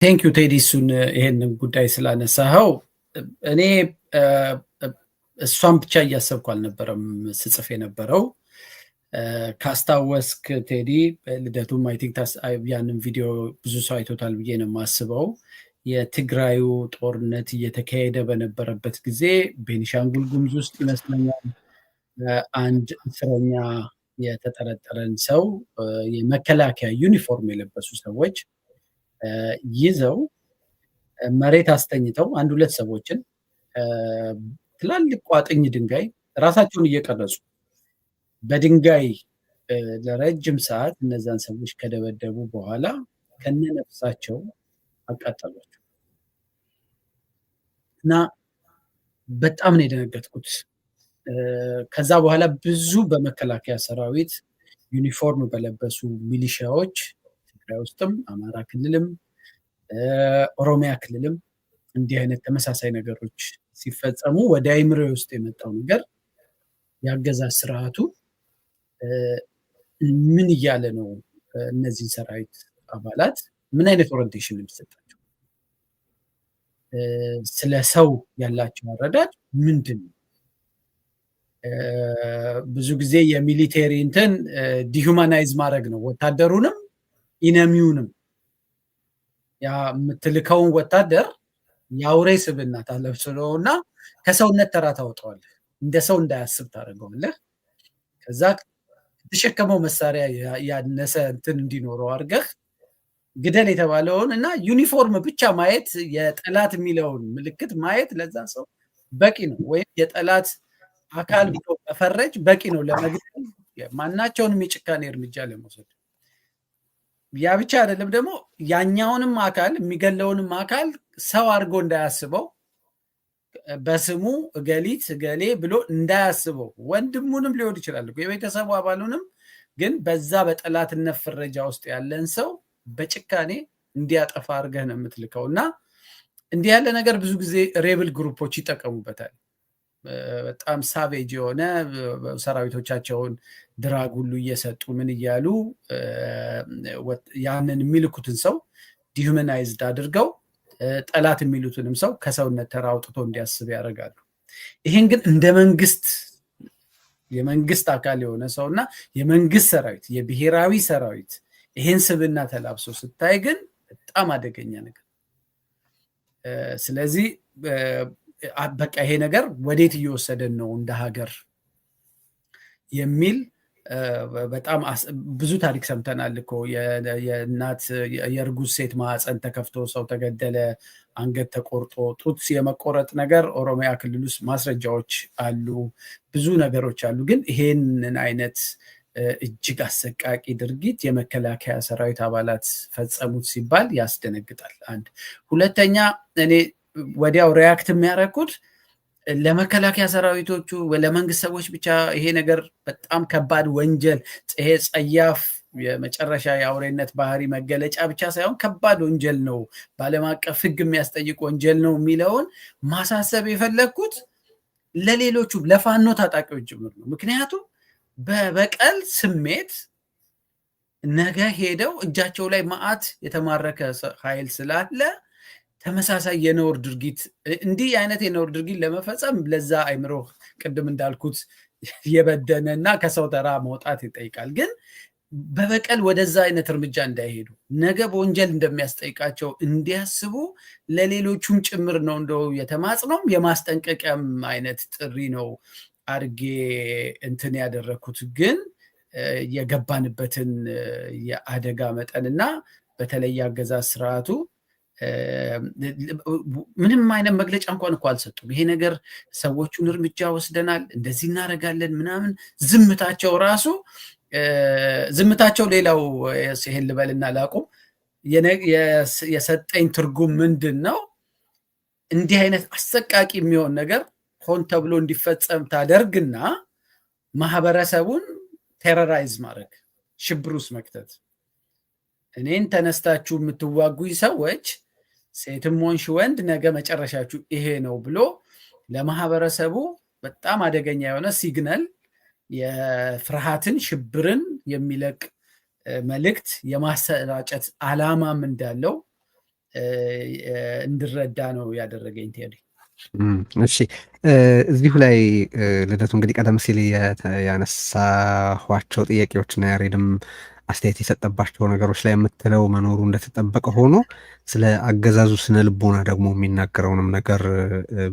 ቴንክ ዩ ቴዲ እሱን ይሄንን ጉዳይ ስላነሳኸው እኔ እሷን ብቻ እያሰብኩ አልነበረም ስጽፍ የነበረው ካስታወስክ ቴዲ ልደቱም አይ ቲንክ ያንን ቪዲዮ ብዙ ሰው አይቶታል ብዬ ነው የማስበው የትግራዩ ጦርነት እየተካሄደ በነበረበት ጊዜ ቤኒሻንጉል ጉሙዝ ውስጥ ይመስለኛል አንድ እስረኛ የተጠረጠረን ሰው የመከላከያ ዩኒፎርም የለበሱ ሰዎች ይዘው መሬት አስተኝተው አንድ ሁለት ሰዎችን ትላልቅ ቋጥኝ ድንጋይ ራሳቸውን እየቀረጹ በድንጋይ ለረጅም ሰዓት እነዛን ሰዎች ከደበደቡ በኋላ ከነነፍሳቸው አቃጠሏቸው እና በጣም ነው የደነገጥኩት። ከዛ በኋላ ብዙ በመከላከያ ሰራዊት ዩኒፎርም በለበሱ ሚሊሻዎች ትግራይ ውስጥም አማራ ክልልም ኦሮሚያ ክልልም እንዲህ አይነት ተመሳሳይ ነገሮች ሲፈጸሙ ወደ አይምሮ ውስጥ የመጣው ነገር ያገዛዝ ስርዓቱ ምን እያለ ነው እነዚህ ሰራዊት አባላት ምን አይነት ኦሪንቴሽን የሚሰጣቸው ስለ ሰው ያላቸው አረዳድ ምንድን ነው? ብዙ ጊዜ የሚሊቴሪ እንትን ዲሁማናይዝ ማድረግ ነው ወታደሩንም ኢነሚውንም ያ የምትልከውን ወታደር የአውሬ ስብዕና ታለብስለውና ከሰውነት ተራ ታወጣዋለህ፣ እንደ ሰው እንዳያስብ ታደርገዋለህ። ከዛ የተሸከመው መሳሪያ ያነሰ እንትን እንዲኖረው አድርገህ ግደል የተባለውን እና ዩኒፎርም ብቻ ማየት የጠላት የሚለውን ምልክት ማየት ለዛ ሰው በቂ ነው። ወይም የጠላት አካል ብሎ መፈረጅ በቂ ነው ለመግደል ማናቸውንም የጭካኔ እርምጃ ለመውሰድ። ያ ብቻ አይደለም ደግሞ ያኛውንም አካል የሚገለውንም አካል ሰው አድርጎ እንዳያስበው በስሙ እገሊት እገሌ ብሎ እንዳያስበው ወንድሙንም ሊሆን ይችላል የቤተሰቡ አባሉንም ግን በዛ በጠላትነት ፍረጃ ውስጥ ያለን ሰው በጭካኔ እንዲያጠፋ አድርገህ ነው የምትልከው እና እንዲህ ያለ ነገር ብዙ ጊዜ ሬብል ግሩፖች ይጠቀሙበታል። በጣም ሳቬጅ የሆነ ሰራዊቶቻቸውን ድራግ ሁሉ እየሰጡ ምን እያሉ ያንን የሚልኩትን ሰው ዲሁማናይዝድ አድርገው ጠላት የሚሉትንም ሰው ከሰውነት ተራ አውጥቶ እንዲያስብ ያደርጋሉ። ይሄን ግን እንደ መንግስት የመንግስት አካል የሆነ ሰውና የመንግስት ሰራዊት የብሔራዊ ሰራዊት ይሄን ስብዕና ተላብሶ ስታይ ግን በጣም አደገኛ ነገር። ስለዚህ በቃ ይሄ ነገር ወዴት እየወሰደን ነው እንደ ሀገር የሚል በጣም ብዙ ታሪክ ሰምተናል እኮ የእናት የእርጉዝ ሴት ማህፀን ተከፍቶ ሰው ተገደለ፣ አንገት ተቆርጦ ጡት የመቆረጥ ነገር ኦሮሚያ ክልል ውስጥ ማስረጃዎች አሉ፣ ብዙ ነገሮች አሉ። ግን ይሄንን አይነት እጅግ አሰቃቂ ድርጊት የመከላከያ ሰራዊት አባላት ፈጸሙት ሲባል ያስደነግጣል። አንድ ሁለተኛ እኔ ወዲያው ሪያክት የሚያደርጉት ለመከላከያ ሰራዊቶቹ ለመንግስት ሰዎች ብቻ ይሄ ነገር በጣም ከባድ ወንጀል ይሄ ጸያፍ የመጨረሻ የአውሬነት ባህሪ መገለጫ ብቻ ሳይሆን ከባድ ወንጀል ነው፣ በዓለም አቀፍ ሕግ የሚያስጠይቅ ወንጀል ነው የሚለውን ማሳሰብ የፈለግኩት ለሌሎቹ ለፋኖ ታጣቂዎች ጭምር ነው። ምክንያቱም በበቀል ስሜት ነገ ሄደው እጃቸው ላይ መዓት የተማረከ ኃይል ስላለ ተመሳሳይ የነውር ድርጊት እንዲህ አይነት የነውር ድርጊት ለመፈጸም ለዛ አይምሮ ቅድም እንዳልኩት የበደነ እና ከሰው ተራ መውጣት ይጠይቃል። ግን በበቀል ወደዛ አይነት እርምጃ እንዳይሄዱ ነገ በወንጀል እንደሚያስጠይቃቸው እንዲያስቡ ለሌሎቹም ጭምር ነው እንደው የተማጽኖም የማስጠንቀቂያም አይነት ጥሪ ነው አድርጌ እንትን ያደረኩት። ግን የገባንበትን የአደጋ መጠንና በተለይ አገዛዝ ስርዓቱ ምንም አይነት መግለጫ እንኳን እኮ አልሰጡም። ይሄ ነገር ሰዎቹን እርምጃ ወስደናል እንደዚህ እናደርጋለን ምናምን ዝምታቸው ራሱ ዝምታቸው ሌላው ይሄን ልበልና ላቁም የሰጠኝ ትርጉም ምንድን ነው? እንዲህ አይነት አሰቃቂ የሚሆን ነገር ሆን ተብሎ እንዲፈጸም ታደርግና ማህበረሰቡን ቴሮራይዝ ማድረግ ሽብር ውስጥ መክተት። እኔን ተነስታችሁ የምትዋጉኝ ሰዎች ሴትም ሆንሽ ወንድ ነገ መጨረሻችሁ ይሄ ነው ብሎ ለማህበረሰቡ በጣም አደገኛ የሆነ ሲግናል የፍርሃትን ሽብርን የሚለቅ መልእክት የማሰራጨት ዓላማም እንዳለው እንድረዳ ነው ያደረገኝ ቴዲ። እሺ እዚሁ ላይ ልደቱ እንግዲህ ቀደም ሲል ያነሳኋቸው ጥያቄዎችና ያሬድም አስተያየት የሰጠባቸው ነገሮች ላይ የምትለው መኖሩ እንደተጠበቀ ሆኖ ስለ አገዛዙ ስነ ልቦና ደግሞ የሚናገረውንም ነገር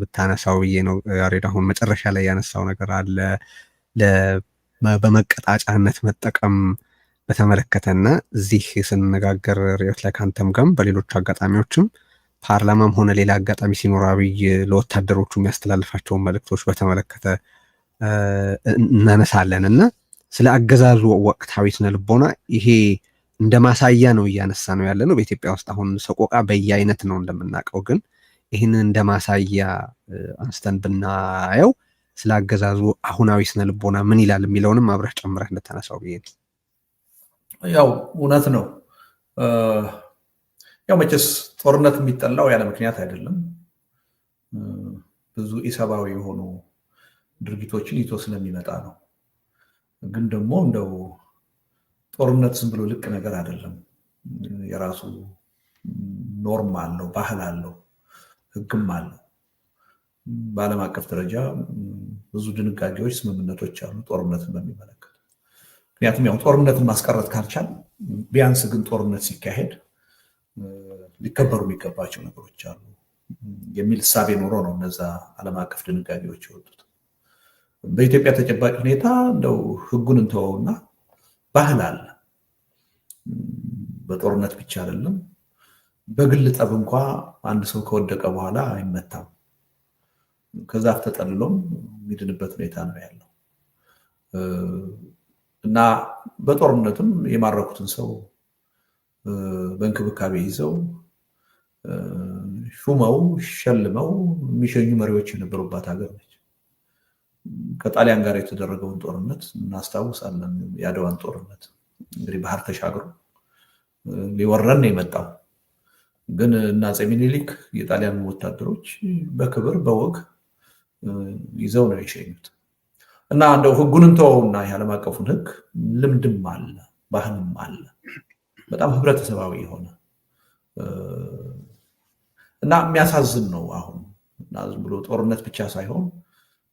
ብታነሳው ብዬ ነው። ያሬድ አሁን መጨረሻ ላይ ያነሳው ነገር አለ በመቀጣጫነት መጠቀም በተመለከተና እዚህ ስንነጋገር ርዕዮት ላይ ከአንተም ጋርም በሌሎች አጋጣሚዎችም ፓርላማም ሆነ ሌላ አጋጣሚ ሲኖር አብይ ለወታደሮቹ የሚያስተላልፋቸውን መልእክቶች በተመለከተ እናነሳለን እና ስለ አገዛዙ ወቅታዊ ስነ ልቦና ይሄ እንደ ማሳያ ነው እያነሳ ነው ያለ ነው። በኢትዮጵያ ውስጥ አሁን ሰቆቃ በየአይነት ነው እንደምናውቀው፣ ግን ይህንን እንደ ማሳያ አንስተን ብናየው ስለ አገዛዙ አሁናዊ ስነ ልቦና ምን ይላል የሚለውንም አብረህ ጨምረህ እንድታነሳው ብዬ ነው። ያው እውነት ነው። ያው መቼስ ጦርነት የሚጠላው ያለ ምክንያት አይደለም። ብዙ ኢሰብአዊ የሆኑ ድርጊቶችን ይቶ ስለሚመጣ ነው። ግን ደግሞ እንደው ጦርነት ዝም ብሎ ልቅ ነገር አይደለም። የራሱ ኖርም አለው፣ ባህል አለው፣ ህግም አለው። በዓለም አቀፍ ደረጃ ብዙ ድንጋጌዎች፣ ስምምነቶች አሉ ጦርነትን በሚመለከት። ምክንያቱም ያው ጦርነትን ማስቀረት ካልቻል ቢያንስ ግን ጦርነት ሲካሄድ ሊከበሩ የሚገባቸው ነገሮች አሉ የሚል እሳቤ ኖሮ ነው እነዛ ዓለም አቀፍ ድንጋጌዎች የወጡት። በኢትዮጵያ ተጨባጭ ሁኔታ እንደው ህጉን እንተወውና ባህል አለ። በጦርነት ብቻ አይደለም፣ በግል ጠብ እንኳ አንድ ሰው ከወደቀ በኋላ አይመታም። ከዛፍ ተጠልሎም የሚድንበት ሁኔታ ነው ያለው እና በጦርነትም የማረኩትን ሰው በእንክብካቤ ይዘው ሹመው ሸልመው የሚሸኙ መሪዎች የነበሩባት ሀገር ነች። ከጣሊያን ጋር የተደረገውን ጦርነት እናስታውሳለን። የአድዋን ጦርነት እንግዲህ ባህር ተሻግሮ ሊወረን ነው የመጣው። ግን እና አፄ ምኒልክ የጣሊያን ወታደሮች በክብር በወግ ይዘው ነው የሸኙት። እና እንደው ህጉን እንተወውና የዓለም አቀፉን ህግ ልምድም አለ፣ ባህልም አለ፣ በጣም ህብረተሰባዊ የሆነ እና የሚያሳዝን ነው። አሁን እና ዝም ብሎ ጦርነት ብቻ ሳይሆን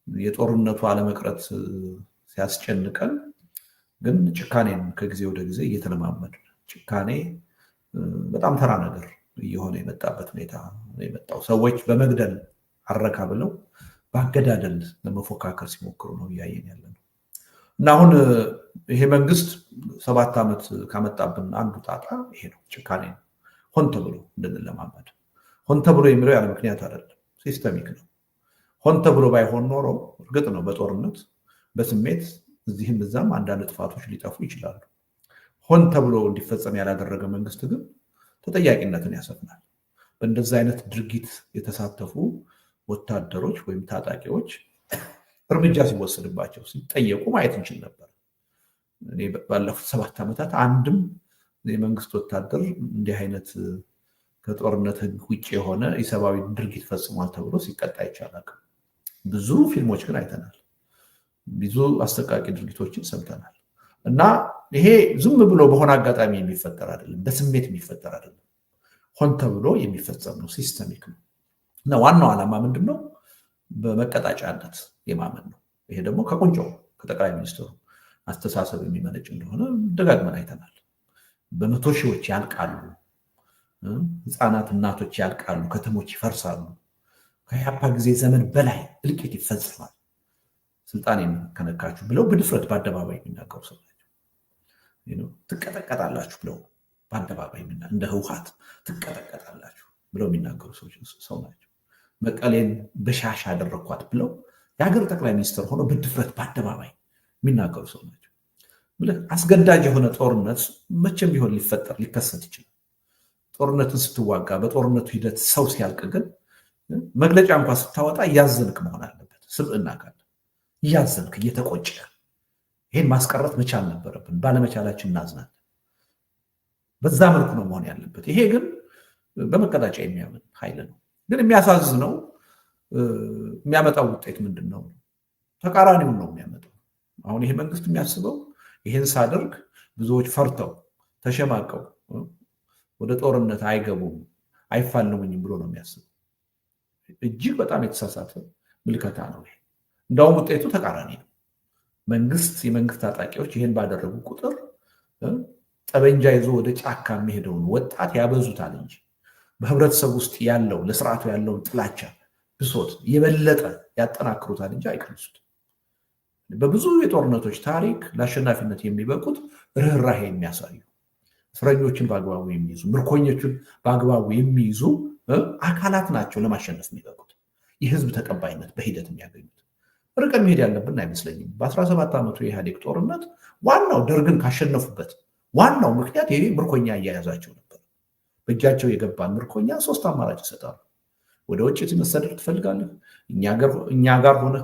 የጦርነቱ አለመቅረት ሲያስጨንቀን ግን ጭካኔን ከጊዜ ወደ ጊዜ እየተለማመድ ጭካኔ በጣም ተራ ነገር እየሆነ የመጣበት ሁኔታ ነው የመጣው። ሰዎች በመግደል አረካ ብለው በአገዳደል ለመፎካከር ሲሞክሩ ነው እያየን ያለ ነው። እና አሁን ይሄ መንግስት 7 ዓመት ካመጣብን አንዱ ጣጣ ይሄ ነው፣ ጭካኔ ነው። ሆን ተብሎ እንድንለማመድ። ሆን ተብሎ የሚለው ያለ ምክንያት አይደለም፣ ሲስተሚክ ነው። ሆን ተብሎ ባይሆን ኖሮ እርግጥ ነው በጦርነት በስሜት እዚህም እዛም አንዳንድ ጥፋቶች ሊጠፉ ይችላሉ። ሆን ተብሎ እንዲፈጸም ያላደረገ መንግስት ግን ተጠያቂነትን ያሰፍናል። በእንደዚህ አይነት ድርጊት የተሳተፉ ወታደሮች ወይም ታጣቂዎች እርምጃ ሲወሰድባቸው ሲጠየቁ ማየት እንችል ነበር። እኔ ባለፉት 7 ዓመታት አንድም የመንግስት ወታደር እንዲህ አይነት ከጦርነት ህግ ውጭ የሆነ ኢሰብአዊ ድርጊት ፈጽሟል ተብሎ ሲቀጣ ይቻላል። ብዙ ፊልሞች ግን አይተናል። ብዙ አሰቃቂ ድርጊቶችን ሰምተናል። እና ይሄ ዝም ብሎ በሆነ አጋጣሚ የሚፈጠር አይደለም፣ በስሜት የሚፈጠር አይደለም። ሆን ተብሎ የሚፈጸም ነው፣ ሲስተሚክ ነው። እና ዋናው ዓላማ ምንድን ነው? በመቀጣጫነት የማመን ነው። ይሄ ደግሞ ከቁንጮው ከጠቅላይ ሚኒስትሩ አስተሳሰብ የሚመነጭ እንደሆነ ደጋግመን አይተናል። በመቶ ሺዎች ያልቃሉ፣ ህፃናት፣ እናቶች ያልቃሉ፣ ከተሞች ይፈርሳሉ። ከኢህአፓ ጊዜ ዘመን በላይ እልቂት ይፈጽማል። ስልጣኔን ከነካችሁ ብለው በድፍረት በአደባባይ የሚናገሩ ሰው ናቸው። ትቀጠቀጣላችሁ ብለው በአደባባይ እንደ ህውሓት ትቀጠቀጣላችሁ ብለው የሚናገሩ ሰው ናቸው። መቀሌን በሻሽ አደረኳት ብለው የሀገር ጠቅላይ ሚኒስትር ሆነው በድፍረት በአደባባይ የሚናገሩ ሰው ናቸው። አስገዳጅ የሆነ ጦርነት መቼም ቢሆን ሊከሰት ይችላል። ጦርነትን ስትዋጋ በጦርነቱ ሂደት ሰው ሲያልቅ ግን መግለጫ እንኳን ስታወጣ እያዘንክ መሆን አለበት። ስብዕና ካለ እያዘንክ እየተቆጨ ይሄን ማስቀረት መቻል ነበረብን። ባለመቻላችን እናዝናለን። በዛ መልኩ ነው መሆን ያለበት። ይሄ ግን በመቀጣጫ የሚያምን ኃይል ነው። ግን የሚያሳዝነው የሚያመጣው ውጤት ምንድን ነው? ተቃራኒውን ነው የሚያመጣው። አሁን ይሄ መንግስት የሚያስበው ይሄን ሳደርግ ብዙዎች ፈርተው ተሸማቀው ወደ ጦርነት አይገቡም አይፋለሙኝም ብሎ ነው የሚያስበው። እጅግ በጣም የተሳሳተ ምልከታ ነው ይሄ። እንደውም ውጤቱ ተቃራኒ ነው። የመንግስት ታጣቂዎች ይህን ባደረጉ ቁጥር ጠበንጃ ይዞ ወደ ጫካ የሚሄደውን ወጣት ያበዙታል እንጂ በህብረተሰብ ውስጥ ያለው ለስርዓቱ ያለውን ጥላቻ፣ ብሶት የበለጠ ያጠናክሩታል እንጂ አይቀንሱት። በብዙ የጦርነቶች ታሪክ ለአሸናፊነት የሚበቁት ርህራሄ የሚያሳዩ፣ እስረኞችን በአግባቡ የሚይዙ፣ ምርኮኞችን በአግባቡ የሚይዙ አካላት ናቸው ለማሸነፍ የሚበቁት፣ የህዝብ ተቀባይነት በሂደት የሚያገኙት። ርቀን መሄድ ያለብን አይመስለኝም። በ17 ዓመቱ የኢህአዴግ ጦርነት ዋናው ደርግን ካሸነፉበት ዋናው ምክንያት ይሄ ምርኮኛ እያያዛቸው ነበር። በእጃቸው የገባን ምርኮኛ 3 አማራጭ ይሰጣሉ። ወደ ውጭ መሰደድ ትፈልጋለህ? እኛ ጋር ሆነህ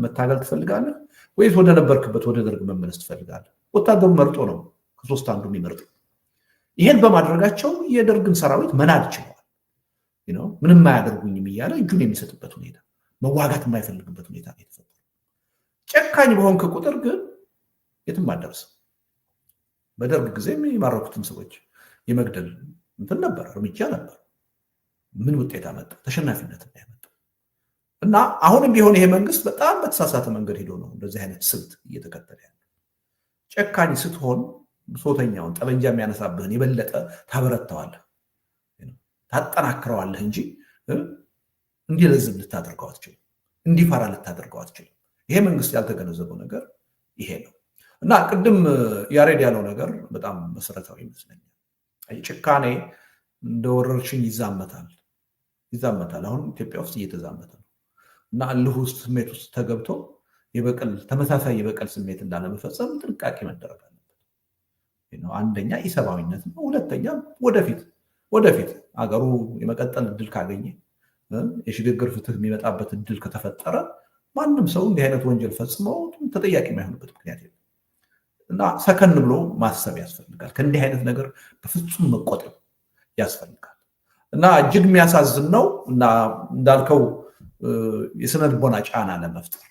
መታገል ትፈልጋለህ? ወይስ ወደ ነበርክበት ወደ ደርግ መመለስ ትፈልጋለህ? ወታደሩ መርጦ ነው ከ3 አንዱ የሚመርጥ። ይሄን በማድረጋቸው የደርግን ሰራዊት መናድ ችለዋል። ምንም አያደርጉኝም እያለ እጁን የሚሰጥበት ሁኔታ፣ መዋጋት የማይፈልግበት ሁኔታ ነው የተፈጠረው። ጨካኝ በሆንክ ቁጥር ግን የትም አትደርስም። በደርግ ጊዜ የማረኩትን ሰዎች የመግደል እንትን ነበር፣ እርምጃ ነበር። ምን ውጤት አመጣ? ተሸናፊነት ያመጣ እና አሁንም ቢሆን ይሄ መንግስት በጣም በተሳሳተ መንገድ ሄዶ ነው እንደዚህ አይነት ስልት እየተከተለ ያለው። ጨካኝ ስትሆን ብሶተኛውን ጠበንጃ የሚያነሳብህን የበለጠ ታበረታዋለህ፣ ታጠናክረዋለህ እንጂ እንዲለዝብ ልታደርገው አትችልም፣ እንዲፈራ ልታደርገው አትችልም። ይሄ መንግስት ያልተገነዘበው ነገር ይሄ ነው እና ቅድም ያሬድ ያለው ነገር በጣም መሰረታዊ ይመስለኛል። ጭካኔ እንደ ወረርሽኝ ይዛመታል። አሁን ኢትዮጵያ ውስጥ እየተዛመተ ነው እና እልህ ውስጥ ስሜት ውስጥ ተገብቶ ተመሳሳይ የበቀል ስሜት እንዳለመፈጸም ጥንቃቄ መደረግ አለበት። አንደኛ ኢሰብአዊነት ነው። ሁለተኛ ወደፊት አገሩ የመቀጠል እድል ካገኘ፣ የሽግግር ፍትህ የሚመጣበት እድል ከተፈጠረ ማንም ሰው እንዲህ አይነት ወንጀል ፈጽመው ተጠያቂ የማይሆንበት ምክንያት የለም እና ሰከን ብሎ ማሰብ ያስፈልጋል። ከእንዲህ አይነት ነገር በፍጹም መቆጠብ ያስፈልጋል እና እጅግ የሚያሳዝን ነው እና እንዳልከው የስነ ልቦና ጫና ለመፍጠር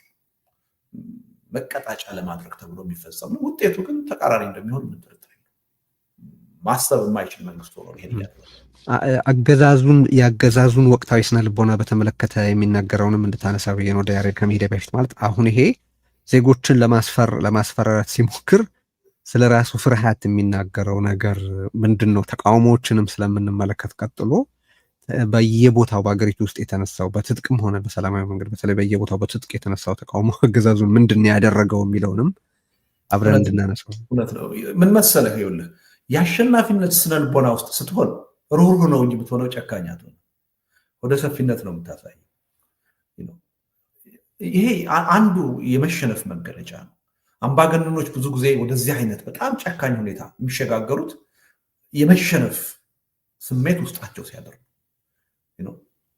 መቀጣጫ ለማድረግ ተብሎ የሚፈጸም ነው። ውጤቱ ግን ተቃራኒ እንደሚሆን ምንጥርጥር ማሰብ የማይችል መንግስት ሆኖ ይሄዳል። የአገዛዙን ወቅታዊ ስነ ልቦና በተመለከተ የሚናገረውንም እንድታነሳ ብዬ ነው ወደ ያሬድ ከመሄድ በፊት። ማለት አሁን ይሄ ዜጎችን ለማስፈራራት ሲሞክር ስለ ራሱ ፍርሃት የሚናገረው ነገር ምንድን ነው? ተቃውሞዎችንም ስለምንመለከት ቀጥሎ በየቦታው በአገሪቱ ውስጥ የተነሳው በትጥቅም ሆነ በሰላማዊ መንገድ በተለይ በየቦታው በትጥቅ የተነሳው ተቃውሞ አገዛዙን ምንድን ነው ያደረገው የሚለውንም አብረን እንድናነሳው። እውነት ነው። ምን መሰለህ፣ ይኸውልህ የአሸናፊነት ስነልቦና ውስጥ ስትሆን ሩህሩህ ነው እንጂ የምትሆነው ጨካኝ አትሆንም። ወደ ሰፊነት ነው የምታሳየው። ይሄ አንዱ የመሸነፍ መገለጫ ነው። አምባገነኖች ብዙ ጊዜ ወደዚህ አይነት በጣም ጨካኝ ሁኔታ የሚሸጋገሩት የመሸነፍ ስሜት ውስጣቸው ሲያደርጉ፣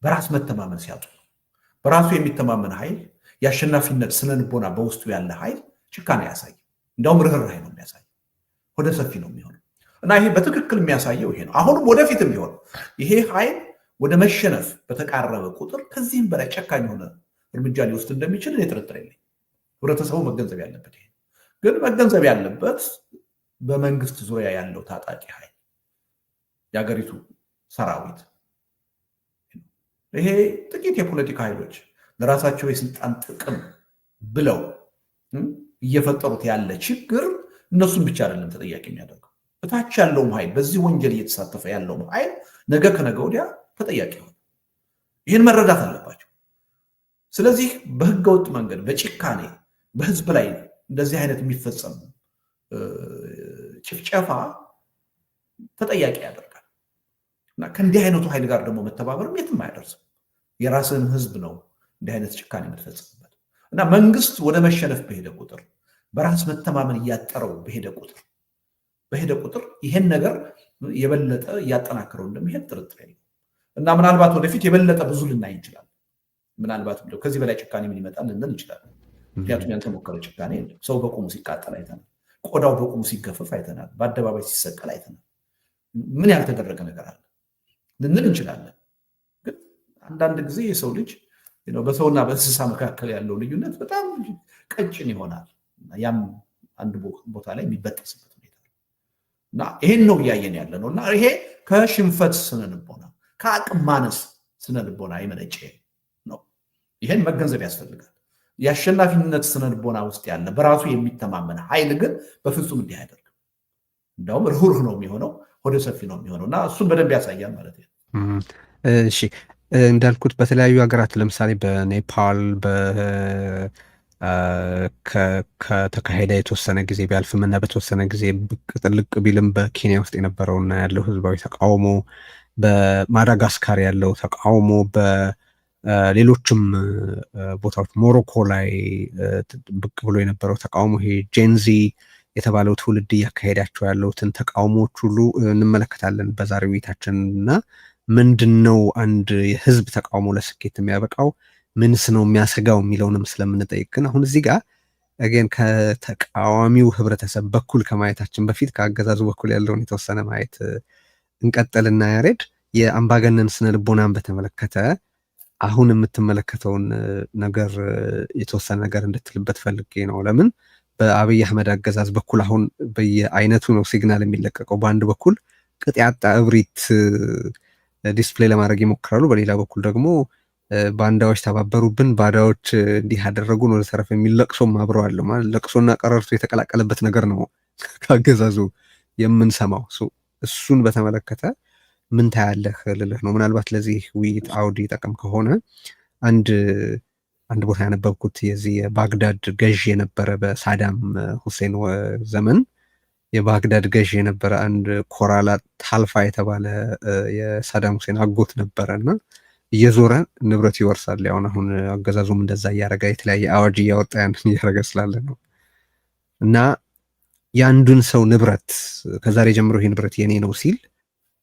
በራስ መተማመን ሲያጡ፣ በራሱ የሚተማመን ኃይል፣ የአሸናፊነት ስነልቦና በውስጡ ያለ ኃይል ጭካኔ ያሳይ፣ እንዲያውም ርህራሄ ነው የሚያሳይ፣ ወደ ሰፊ ነው የሚሆነው እና ይሄ በትክክል የሚያሳየው ይሄ ነው። አሁንም ወደፊትም ቢሆን ይሄ ኃይል ወደ መሸነፍ በተቃረበ ቁጥር ከዚህም በላይ ጨካኝ ሆነ እርምጃ ሊወስድ እንደሚችል እኔ ጥርጥር የለኝም። ህብረተሰቡ መገንዘብ ያለበት ይሄ ግን መገንዘብ ያለበት በመንግስት ዙሪያ ያለው ታጣቂ ኃይል፣ የሀገሪቱ ሰራዊት፣ ይሄ ጥቂት የፖለቲካ ኃይሎች ለራሳቸው የስልጣን ጥቅም ብለው እየፈጠሩት ያለ ችግር እነሱን ብቻ አይደለም ተጠያቂ የሚያደርገው። እታች ያለውም ኃይል፣ በዚህ ወንጀል እየተሳተፈ ያለውም ኃይል ነገ ከነገ ወዲያ ተጠያቂ ሆነ። ይህን መረዳት አለባቸው። ስለዚህ በህገወጥ መንገድ በጭካኔ በህዝብ ላይ እንደዚህ አይነት የሚፈጸም ጭፍጨፋ ተጠያቂ ያደርጋል እና ከእንዲህ አይነቱ ኃይል ጋር ደግሞ መተባበርም የትም አያደርስም። የራስን ህዝብ ነው እንዲህ አይነት ጭካኔ የምትፈጽምበት እና መንግስት ወደ መሸነፍ በሄደ ቁጥር፣ በራስ መተማመን እያጠረው በሄደ ቁጥር ይሄን ነገር የበለጠ እያጠናክረው እንደሚሄድ ጥርጥር የለም እና ምናልባት ወደፊት የበለጠ ብዙ ልናይ እንችላለን። ምናልባት ከዚህ በላይ ጭካኔ ምን ይመጣል ልንል እንችላለን። ምክንያቱም ያልተሞከረ ጭካኔ የለም። ሰው በቁሙ ሲቃጠል አይተናል። ቆዳው በቁሙ ሲገፈፍ አይተናል። በአደባባይ ሲሰቀል አይተናል። ምን ያልተደረገ ነገር አለ ልንል እንችላለን። ግን አንዳንድ ጊዜ የሰው ልጅ በሰውና በእንስሳ መካከል ያለው ልዩነት በጣም ቀጭን ይሆናል። ያም አንድ ቦታ ላይ የሚበጠስበት ሁኔታ እና ይሄን ነው እያየን ያለ ነው እና ይሄ ከሽንፈት ስነልቦና ከአቅም ማነስ ስነ ልቦና የመነጨ ነው። ይህን መገንዘብ ያስፈልጋል። የአሸናፊነት ስነ ልቦና ውስጥ ያለ በራሱ የሚተማመን ኃይል ግን በፍጹም እንዲህ አያደርግም። እንዲያውም ርኅሩህ ነው የሚሆነው፣ ወደ ሰፊ ነው የሚሆነው እና እሱን በደንብ ያሳያል ማለት ነው። እሺ እንዳልኩት በተለያዩ ሀገራት ለምሳሌ በኔፓል ከተካሄደ የተወሰነ ጊዜ ቢያልፍም እና በተወሰነ ጊዜ ብቅ ጥልቅ ቢልም በኬንያ ውስጥ የነበረውና ያለው ህዝባዊ ተቃውሞ፣ በማዳጋስካር ያለው ተቃውሞ፣ በሌሎችም ቦታዎች ሞሮኮ ላይ ብቅ ብሎ የነበረው ተቃውሞ፣ ይሄ ጄንዚ የተባለው ትውልድ እያካሄዳቸው ያለውትን ተቃውሞዎች ሁሉ እንመለከታለን በዛሬው ውይይታችን እና ምንድን ነው አንድ የህዝብ ተቃውሞ ለስኬት የሚያበቃው ምንስ ነው የሚያሰጋው የሚለውንም ስለምንጠይቅ ግን አሁን እዚህ ጋር ግን ከተቃዋሚው ህብረተሰብ በኩል ከማየታችን በፊት ከአገዛዙ በኩል ያለውን የተወሰነ ማየት እንቀጥልና ያሬድ የአምባገነን ስነ ልቦናን በተመለከተ አሁን የምትመለከተውን ነገር የተወሰነ ነገር እንድትልበት ፈልጌ ነው። ለምን በአብይ አህመድ አገዛዝ በኩል አሁን በየአይነቱ ነው ሲግናል የሚለቀቀው። በአንድ በኩል ቅጥ ያጣ እብሪት ዲስፕሌይ ለማድረግ ይሞክራሉ። በሌላ በኩል ደግሞ ባንዳዎች ተባበሩብን፣ ባዳዎች እንዲህ ያደረጉን ወደ ተረፈ የሚል ለቅሶም አብረው አለው። ማለት ለቅሶና ቀረርቶ የተቀላቀለበት ነገር ነው ካገዛዙ የምንሰማው። እሱን በተመለከተ ምን ታያለህ ልልህ ነው። ምናልባት ለዚህ ውይይት አውድ ይጠቅም ከሆነ አንድ ቦታ ያነበብኩት የዚህ የባግዳድ ገዥ የነበረ በሳዳም ሁሴን ዘመን የባግዳድ ገዥ የነበረ አንድ ኮራላ ታልፋ የተባለ የሳዳም ሁሴን አጎት ነበረ እና እየዞረ ንብረት ይወርሳል። አሁን አገዛዙም እንደዛ እያረጋ የተለያየ አዋጅ እያወጣ ያንን እያረገ ስላለ ነው እና የአንዱን ሰው ንብረት ከዛሬ ጀምሮ ይሄ ንብረት የኔ ነው ሲል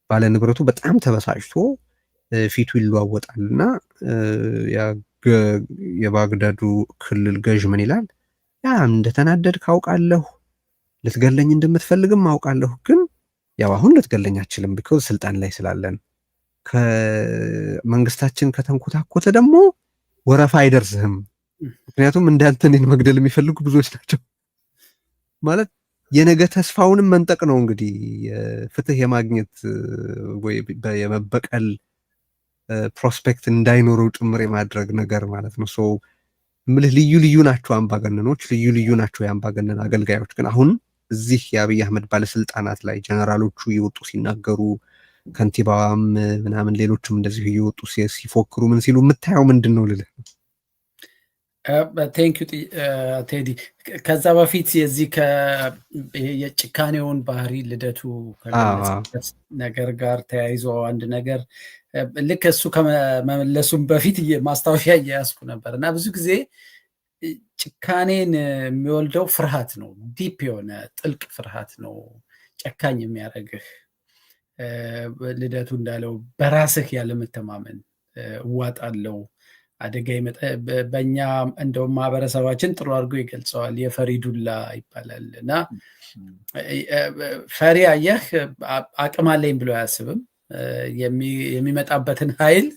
ባለ ንብረቱ በጣም ተበሳጭቶ ፊቱ ይለዋወጣል እና የባግዳዱ ክልል ገዥ ምን ይላል? ያ እንደተናደድ ካውቃለሁ፣ ልትገለኝ እንደምትፈልግም አውቃለሁ፣ ግን ያው አሁን ልትገለኝ አትችልም ቢኮዝ ስልጣን ላይ ስላለን፣ ከመንግስታችን ከተንኮታኮተ ደግሞ ወረፋ አይደርስህም፣ ምክንያቱም እንዳንተ እኔን መግደል የሚፈልጉ ብዙዎች ናቸው ማለት የነገ ተስፋውንም መንጠቅ ነው። እንግዲህ ፍትህ የማግኘት ወይ የመበቀል ፕሮስፔክት እንዳይኖረው ጭምር የማድረግ ነገር ማለት ነው። ሶ ምልህ ልዩ ልዩ ናቸው አምባገነኖች፣ ልዩ ልዩ ናቸው የአምባገነን አገልጋዮች። ግን አሁን እዚህ የአብይ አህመድ ባለስልጣናት ላይ ጀነራሎቹ እየወጡ ሲናገሩ፣ ከንቲባዋም ምናምን ሌሎችም እንደዚሁ እየወጡ ሲፎክሩ ምን ሲሉ የምታየው ምንድን ነው ልልህ ነው። ቴንኪዩ ቴዲ። ከዛ በፊት የዚህ የጭካኔውን ባህሪ ልደቱ ከገለጸበት ነገር ጋር ተያይዞ አንድ ነገር ልክ እሱ ከመመለሱም በፊት ማስታወሻ እያያዝኩ ነበር እና ብዙ ጊዜ ጭካኔን የሚወልደው ፍርሃት ነው። ዲፕ የሆነ ጥልቅ ፍርሃት ነው ጨካኝ የሚያደርግህ። ልደቱ እንዳለው በራስህ ያለመተማመን እዋጣለው አደጋ ይመጣ። በእኛ እንደውም ማህበረሰባችን ጥሩ አድርጎ ይገልጸዋል። የፈሪ ዱላ ይባላል እና ፈሪ አየህ አቅም አለኝ ብሎ አያስብም። የሚመጣበትን ኃይል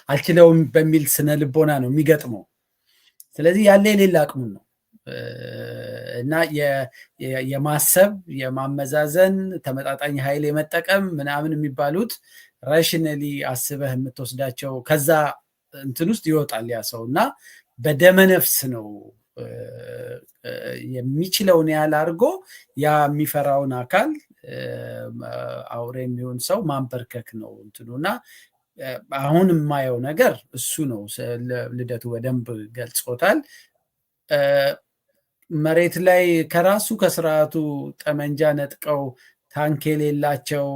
አልችለውም በሚል ስነ ልቦና ነው የሚገጥመው። ስለዚህ ያለ የሌላ አቅሙን ነው እና የማሰብ የማመዛዘን ተመጣጣኝ ኃይል የመጠቀም ምናምን የሚባሉት ራሽናሊ አስበህ የምትወስዳቸው ከዛ እንትን ውስጥ ይወጣል ያ ሰው እና በደመነፍስ ነው የሚችለውን ያህል አድርጎ ያ የሚፈራውን አካል አውሬ የሚሆን ሰው ማንበርከክ ነው እንትኑ እና አሁን የማየው ነገር እሱ ነው። ልደቱ በደንብ ገልጾታል። መሬት ላይ ከራሱ ከስርዓቱ ጠመንጃ ነጥቀው ታንክ የሌላቸው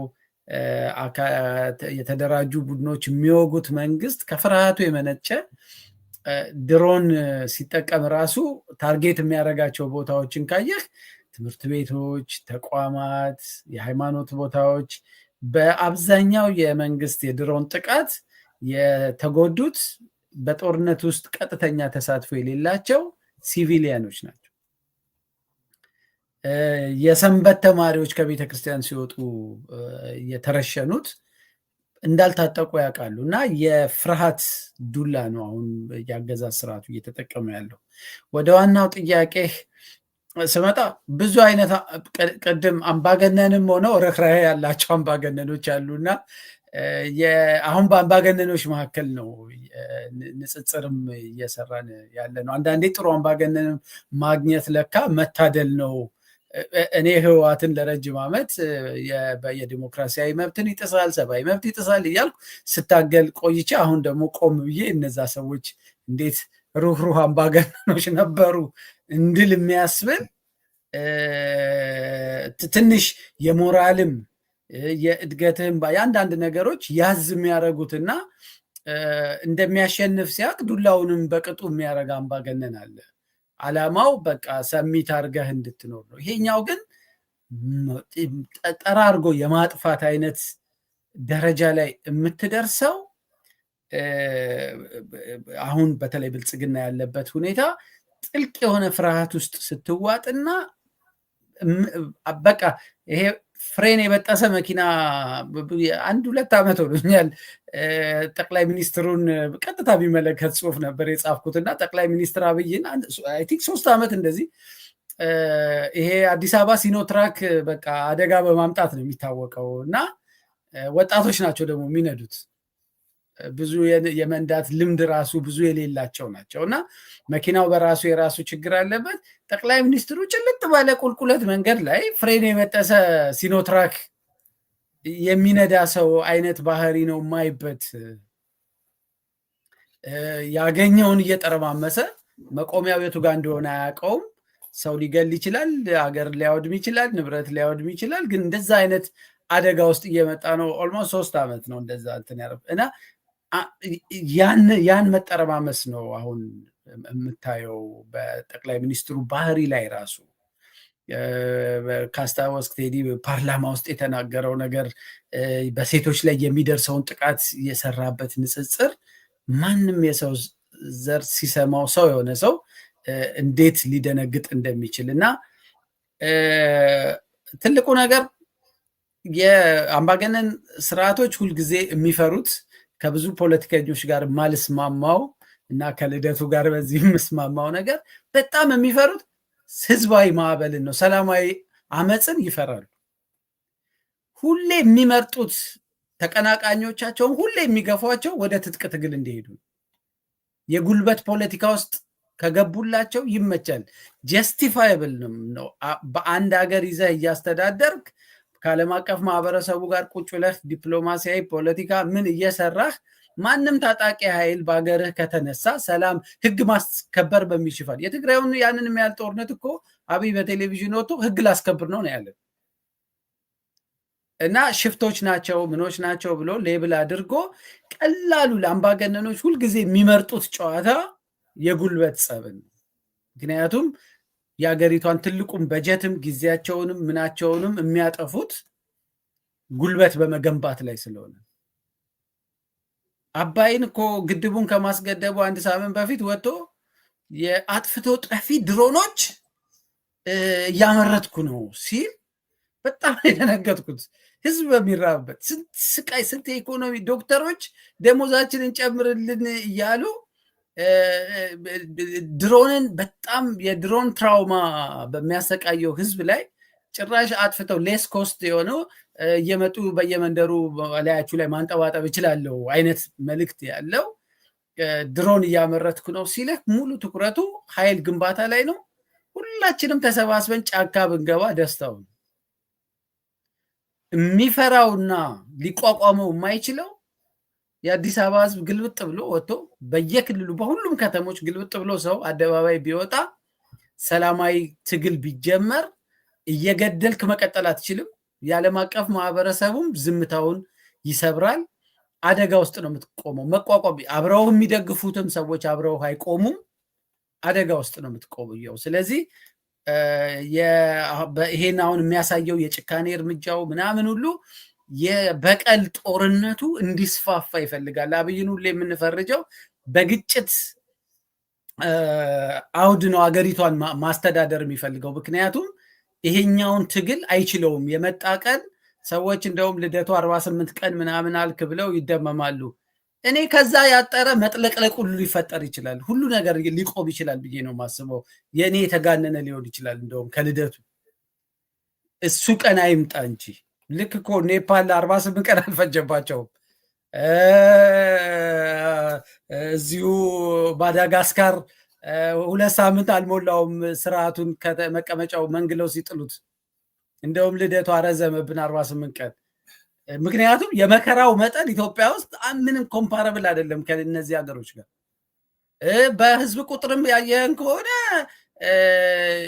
የተደራጁ ቡድኖች የሚወጉት መንግስት ከፍርሃቱ የመነጨ ድሮን ሲጠቀም ራሱ ታርጌት የሚያደርጋቸው ቦታዎችን ካየህ ትምህርት ቤቶች፣ ተቋማት፣ የሃይማኖት ቦታዎች በአብዛኛው የመንግስት የድሮን ጥቃት የተጎዱት በጦርነት ውስጥ ቀጥተኛ ተሳትፎ የሌላቸው ሲቪሊያኖች ናቸው። የሰንበት ተማሪዎች ከቤተ ክርስቲያን ሲወጡ የተረሸኑት እንዳልታጠቁ ያውቃሉ እና የፍርሃት ዱላ ነው አሁን የአገዛዝ ስርዓቱ እየተጠቀመ ያለው። ወደ ዋናው ጥያቄ ስመጣ ብዙ አይነት ቅድም አምባገነንም ሆነው ርህራሄ ያላቸው አምባገነኖች አሉና አሁን በአምባገነኖች መካከል ነው ንጽጽርም እየሰራን ያለ ነው። አንዳንዴ ጥሩ አምባገነንም ማግኘት ለካ መታደል ነው። እኔ ህወሓትን ለረጅም ዓመት የዲሞክራሲያዊ መብትን ይጥሳል፣ ሰብአዊ መብት ይጥሳል እያልኩ ስታገል ቆይቼ አሁን ደግሞ ቆም ብዬ እነዛ ሰዎች እንዴት ሩህሩህ አምባገነኖች ነበሩ እንድል የሚያስብል ትንሽ የሞራልም የእድገትም የአንዳንድ ነገሮች ያዝ የሚያደርጉትና እንደሚያሸንፍ ሲያቅ ዱላውንም በቅጡ የሚያደርግ አምባገነን አለ። አላማው በቃ ሰሚት አድርገህ እንድትኖር ነው። ይሄኛው ግን ጠራርጎ የማጥፋት አይነት ደረጃ ላይ የምትደርሰው አሁን በተለይ ብልጽግና ያለበት ሁኔታ ጥልቅ የሆነ ፍርሃት ውስጥ ስትዋጥና በቃ ይሄ ፍሬን የበጠሰ መኪና 1-2 ዓመት ሆኖኛል። ጠቅላይ ሚኒስትሩን ቀጥታ ቢመለከት ጽሁፍ ነበር የጻፍኩትና ጠቅላይ ሚኒስትር አብይን አይ ቲንክ 3 ዓመት እንደዚህ ይሄ አዲስ አበባ ሲኖትራክ በቃ አደጋ በማምጣት ነው የሚታወቀው እና ወጣቶች ናቸው ደግሞ የሚነዱት ብዙ የመንዳት ልምድ ራሱ ብዙ የሌላቸው ናቸው እና መኪናው በራሱ የራሱ ችግር አለበት። ጠቅላይ ሚኒስትሩ ጭልጥ ባለ ቁልቁለት መንገድ ላይ ፍሬን የበጠሰ ሲኖትራክ የሚነዳ ሰው አይነት ባህሪ ነው የማይበት። ያገኘውን እየጠረማመሰ መቆሚያው የቱ ጋር እንደሆነ አያውቀውም። ሰው ሊገል ይችላል፣ ሀገር ሊያወድም ይችላል፣ ንብረት ሊያወድም ይችላል። ግን እንደዛ አይነት አደጋ ውስጥ እየመጣ ነው። ኦልሞስት 3 ዓመት ነው እንደዛ እንትን ያደረገው እና ያን መጠረማመስ ነው አሁን የምታየው በጠቅላይ ሚኒስትሩ ባህሪ ላይ ራሱ። ካስታወስክ ቴዲ ፓርላማ ውስጥ የተናገረው ነገር በሴቶች ላይ የሚደርሰውን ጥቃት የሰራበት ንጽጽር ማንም የሰው ዘር ሲሰማው ሰው የሆነ ሰው እንዴት ሊደነግጥ እንደሚችል እና ትልቁ ነገር የአምባገነን ስርዓቶች ሁልጊዜ የሚፈሩት ከብዙ ፖለቲከኞች ጋር ማልስማማው እና ከልደቱ ጋር በዚህ የምስማማው ነገር በጣም የሚፈሩት ህዝባዊ ማዕበልን ነው። ሰላማዊ አመፅን ይፈራሉ። ሁሌ የሚመርጡት ተቀናቃኞቻቸውን ሁሌ የሚገፏቸው ወደ ትጥቅ ትግል እንዲሄዱ የጉልበት ፖለቲካ ውስጥ ከገቡላቸው ይመቻል። ጀስቲፋይብል ነው። በአንድ ሀገር ይዘህ እያስተዳደርክ ከዓለም አቀፍ ማህበረሰቡ ጋር ቁጭ ብለህ ዲፕሎማሲያዊ ፖለቲካ ምን እየሰራህ ማንም ታጣቂ ኃይል በሀገርህ ከተነሳ ሰላም ህግ ማስከበር በሚችል የትግራዩን ያንን የሚያህል ጦርነት እኮ አብይ በቴሌቪዥን ወጥቶ ህግ ላስከብር ነው ያለን እና ሽፍቶች ናቸው ምኖች ናቸው ብሎ ሌብል አድርጎ ቀላሉ ለአምባገነኖች ሁልጊዜ የሚመርጡት ጨዋታ የጉልበት ጸብን። ምክንያቱም የሀገሪቷን ትልቁም በጀትም ጊዜያቸውንም ምናቸውንም የሚያጠፉት ጉልበት በመገንባት ላይ ስለሆነ አባይን እኮ ግድቡን ከማስገደቡ 1 ሳምንት በፊት ወጥቶ የአጥፍቶ ጠፊ ድሮኖች እያመረትኩ ነው ሲል በጣም የደነገጥኩት። ህዝብ በሚራብበት ስንት ስቃይ፣ ስንት የኢኮኖሚ ዶክተሮች ደሞዛችንን ጨምርልን እያሉ ድሮንን በጣም የድሮን ትራውማ በሚያሰቃየው ህዝብ ላይ ጭራሽ አጥፍተው ሌስ ኮስት የሆነው እየመጡ በየመንደሩ ላያችሁ ላይ ማንጠባጠብ እችላለሁ አይነት መልእክት ያለው ድሮን እያመረትኩ ነው ሲልህ ሙሉ ትኩረቱ ኃይል ግንባታ ላይ ነው። ሁላችንም ተሰባስበን ጫካ ብንገባ ደስታው የሚፈራውና ሊቋቋመው የማይችለው የአዲስ አበባ ህዝብ ግልብጥ ብሎ ወጥቶ በየክልሉ በሁሉም ከተሞች ግልብጥ ብሎ ሰው አደባባይ ቢወጣ ሰላማዊ ትግል ቢጀመር እየገደልክ መቀጠል አትችልም። የዓለም አቀፍ ማህበረሰቡም ዝምታውን ይሰብራል። አደጋ ውስጥ ነው የምትቆመው። መቋቋም አብረው የሚደግፉትም ሰዎች አብረው አይቆሙም። አደጋ ውስጥ ነው የምትቆመው። ስለዚህ ይሄን አሁን የሚያሳየው የጭካኔ እርምጃው ምናምን ሁሉ የበቀል ጦርነቱ እንዲስፋፋ ይፈልጋል። አብይን ሁሌ የምንፈርጀው በግጭት አውድ ነው አገሪቷን ማስተዳደር የሚፈልገው። ምክንያቱም ይሄኛውን ትግል አይችለውም። የመጣ ቀን ሰዎች እንደውም ልደቱ 48 ቀን ምናምን አልክ ብለው ይደመማሉ። እኔ ከዛ ያጠረ መጥለቅለቅ ሁሉ ሊፈጠር ይችላል። ሁሉ ነገር ሊቆም ይችላል ብዬ ነው የማስበው። የእኔ የተጋነነ ሊሆን ይችላል። እንደውም ከልደቱ እሱ ቀን አይምጣ እንጂ ልክ እኮ ኔፓል 48 ቀን አልፈጀባቸውም። እዚሁ ማዳጋስካር 2 ሳምንት አልሞላውም ስርዓቱን ከመቀመጫው መንግለው ሲጥሉት፣ እንደውም ልደቱ አረዘመብን 48 ቀን። ምክንያቱም የመከራው መጠን ኢትዮጵያ ውስጥ ምንም ኮምፓረብል አይደለም ከእነዚህ ሀገሮች ጋር። በህዝብ ቁጥርም ያየን ከሆነ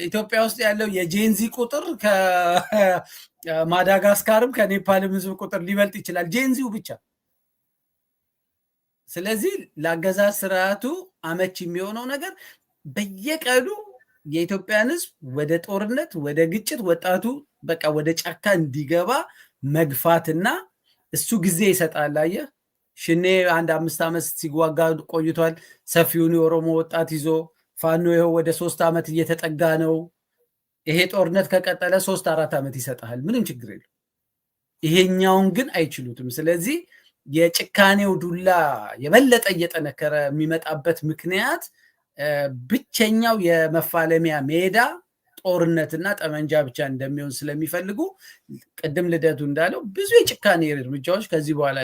ኢትዮጵያ ውስጥ ያለው የጄንዚ ቁጥር ከማዳጋስካርም ከኔፓልም ህዝብ ቁጥር ሊበልጥ ይችላል፣ ጄንዚው ብቻ። ስለዚህ ለአገዛዝ ስርዓቱ አመች የሚሆነው ነገር በየቀኑ የኢትዮጵያን ህዝብ ወደ ጦርነት፣ ወደ ግጭት፣ ወጣቱ በቃ ወደ ጫካ እንዲገባ መግፋትና እሱ ጊዜ ይሰጣል። አየህ ሽኔ 1-5 ዓመት ሲዋጋ ቆይቷል። ሰፊውን የኦሮሞ ወጣት ይዞ ፋኖ ይኸው ወደ 3 ዓመት እየተጠጋ ነው። ይሄ ጦርነት ከቀጠለ 3-4 ዓመት ይሰጣል፣ ምንም ችግር የለም። ይሄኛውን ግን አይችሉትም። ስለዚህ የጭካኔው ዱላ የበለጠ እየጠነከረ የሚመጣበት ምክንያት ብቸኛው የመፋለሚያ ሜዳ ጦርነትና ጠመንጃ ብቻ እንደሚሆን ስለሚፈልጉ ቅድም ልደቱ እንዳለው ብዙ የጭካኔ እርምጃዎች ከዚህ በኋላ